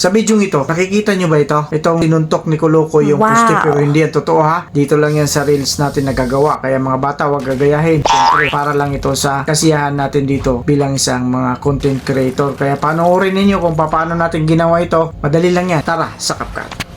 Sa video ito, nakikita nyo ba ito? Itong tinuntok ni Kolokoy yung poste, pero hindi yan totoo ha. Dito lang yan sa reels natin nagagawa. Kaya mga bata, wag gagayahin. Siyempre, para lang ito sa kasiyahan natin dito bilang isang mga content creator. Kaya panoorin ninyo kung paano natin ginawa ito. Madali lang yan. Tara, sa CapCut.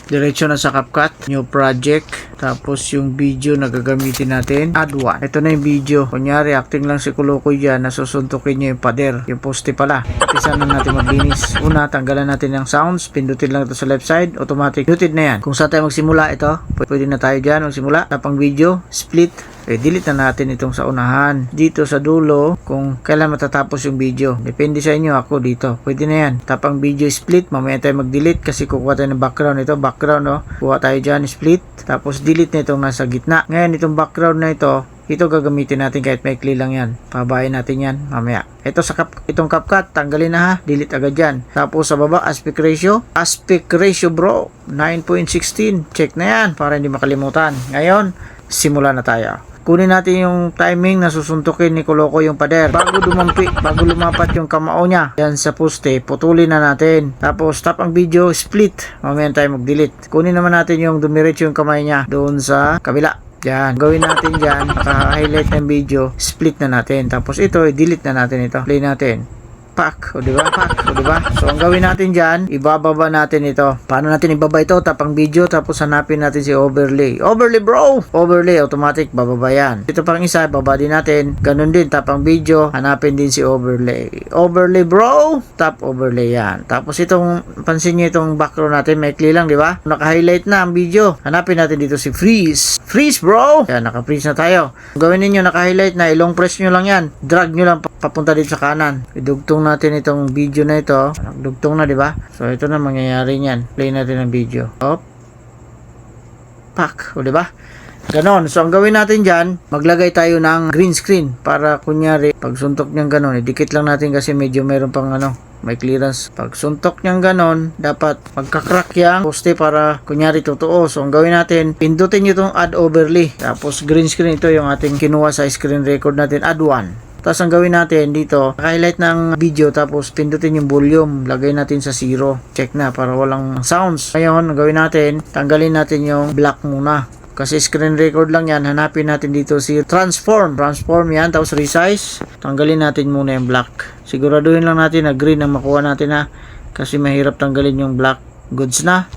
Diretso na sa CapCut, new project, tapos yung video na gagamitin natin, add one. Ito na yung video. Kunyari, acting lang si Kolokoy dyan, nasusuntukin niya yung pader, yung poste pala. Isa na natin maglinis. Una, tanggalan natin yung sounds, pindutin lang ito sa left side, automatic, muted na yan. Kung saan tayo magsimula ito, pwede na tayo dyan magsimula. Tapang video, split, delete na natin itong sa unahan. Dito sa dulo, kung kailan matatapos yung video. Depende sa inyo, ako dito. Pwede na yan. Tapang video split, mamaya tayo mag-delete kasi kukuha tayo ng background. Ito, background, no? Kuha tayo dyan, split. Tapos delete na itong nasa gitna. Ngayon, itong background na ito gagamitin natin kahit maikli lang yan. Pabayin natin yan mamaya. Ito sa itong CapCut, tanggalin na ha. Delete agad yan. Tapos sa baba, aspect ratio. Aspect ratio bro, 9.16. Check na yan para hindi makalimutan. Ngayon, simula na tayo. Kunin natin yung timing na susuntukin ni Kolokoy yung pader. Bago lumapat yung kamao niya yan sa poste, putulin na natin. Tapos tap ang video, split. Mamaya tayo mag-delete. Kunin naman natin yung dumiretso yung kamay niya doon sa kabila. Yan. Gawin natin dyan. Naka-highlight ng video, split na natin. Tapos ito, delete na natin ito. Play natin. Pack, o diba? Pack, o diba? So, ang gawin natin dyan, ibababa natin ito. Paano natin ibaba ito? Tapang video, tapos hanapin natin si overlay. Overlay, bro! Overlay, automatic, bababa yan. Ito pang isa, baba din natin. Ganun din, tapang video, hanapin din si overlay. Overlay, bro! Tap overlay yan. Tapos itong, pansin nyo itong background natin, maikli lang, diba? Naka-highlight na ang video. Hanapin natin dito si freeze. Freeze, bro! Yan, naka-freeze na tayo. Gawin ninyo, naka-highlight na, ilong press nyo lang yan. Drag nyo lang papunta dito sa kanan. Idugtong natin itong video na ito. Nagdugtong na, di ba? So ito na mangyayari niyan. Play natin ang video. Op. Pak, o di ba? Ganon. So ang gawin natin diyan, maglagay tayo ng green screen para kunyari pag suntok niyang ganon, idikit lang natin kasi medyo mayroon pang may clearance. Pag suntok niyang ganon, dapat magka-crack yang poste para kunyari totoo. So ang gawin natin, pindutin niyo itong add overlay. Tapos green screen, ito yung ating kinuha sa screen record natin, add one. Tapos ang gawin natin dito, highlight ng video tapos pindutin yung volume, lagay natin sa 0. Check na para walang sounds. Ngayon, ang gawin natin, tanggalin natin yung black muna. Kasi screen record lang yan, hanapin natin dito si transform. Transform yan, tapos resize. Tanggalin natin muna yung black. Siguraduhin lang natin na green ang makuha natin ha. Kasi mahirap tanggalin yung black. Goods na.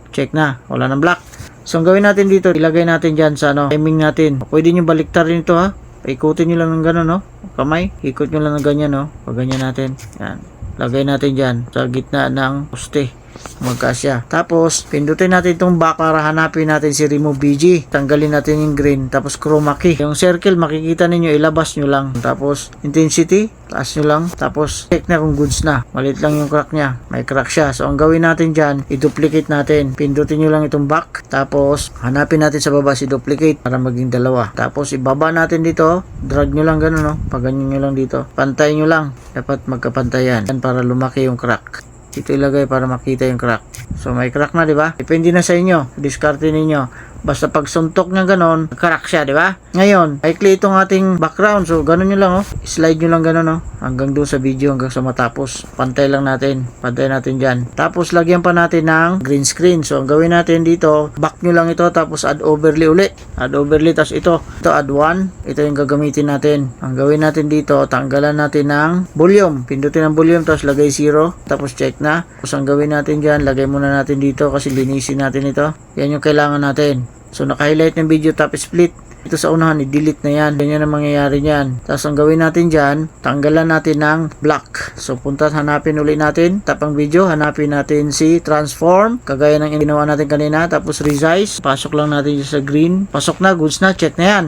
Check na, wala ng black. So ang gawin natin dito, ilagay natin dyan sa timing natin. Pwede nyo baliktarin ito ha. Ikutin nyo lang ng gano'n, no? Kamay, ikot nyo lang ng ganyan, no? Pag ganyan natin. Yan. Lagay natin dyan sa gitna ng poste. Magkasya. Tapos, pindutin natin itong back para hanapin natin si remove BG. Tanggalin natin yung green. Tapos, chroma key. Yung circle, makikita ninyo, ilabas nyo lang. Tapos, intensity, taas nyo lang. Tapos, check na kung goods na. Malit lang yung crack niya. May crack siya. So, ang gawin natin dyan, i-duplicate natin. Pindutin nyo lang itong back. Tapos, hanapin natin sa baba si duplicate para maging dalawa. Tapos, ibaba natin dito. Drag nyo lang gano'n, no? Pag ganyan nyo lang dito. Pantay nyo lang. Dapat magkapantayan. Yan para lumaki yung crack. Ito ilagay para makita yung crack. So may crack na, di ba? Depende na sa inyo. Diskarte ninyo. Basta pag suntok niya ganon, crack siya, di ba? Ngayon, ikli itong ating background. So ganon nyo lang, oh. Slide nyo lang ganon, oh. Hanggang doon sa video, hanggang sa matapos. Pantay lang natin. Pantay natin dyan. Tapos lagyan pa natin ng green screen. So ang gawin natin dito, back nyo lang ito. Tapos add overlay uli. Add overlay. Tapos ito add one. Ito yung gagamitin natin. Ang gawin natin dito, tanggalan natin ng volume. Pindutin ang volume. Tapos lagay 0. Tapos check na. Tapos ang gawin natin dyan, lagay muna natin dito kasi linisin natin ito. Yan yung kailangan natin. So naka-highlight ng video, tap split. Ito sa unahan, i-delete na yan. Ganyan ang mangyayari yan. Tapos ang gawin natin dyan, tanggalan natin ng black. So punta, hanapin ulit natin. Tap ang video, hanapin natin si transform. Kagaya ng ginawa natin kanina. Tapos resize. Pasok lang natin sa green. Pasok na, goods na, check na yan.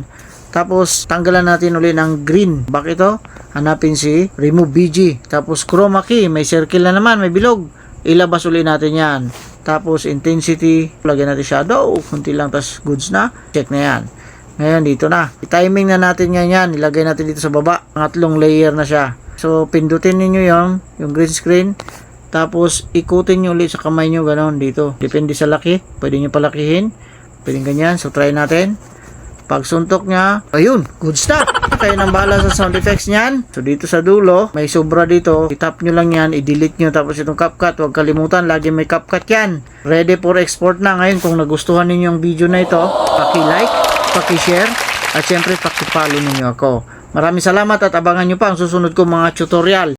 Tapos tanggalan natin ulit ng green. Back ito, hanapin si remove BG. Tapos chroma key, may circle na naman, may bilog. Ilabas ulit natin yan. Tapos intensity, lagyan natin shadow, kunti lang, tas goods na, check na yan. Ngayon dito na, timing na natin yan, ilagay natin dito sa baba, pangatlong layer na siya. So pindutin niyo yung green screen, tapos ikutin nyo ulit sa kamay nyo, ganon dito, depende sa laki, pwede nyo palakihin, pwede ganyan. So try natin, Pag suntok niya, ayun, good stop. Kayo nang bahala sa sound effects niyan. So dito sa dulo, may sobra dito. I-tap nyo lang yan, i-delete nyo. Tapos itong CapCut, huwag kalimutan, lagi may CapCut yan. Ready for export na. Ngayon, kung nagustuhan ninyo yung video na ito, paki-like, paki-share, at syempre paki-follow ninyo ako. Maraming salamat at abangan nyo pa ang susunod kong mga tutorial.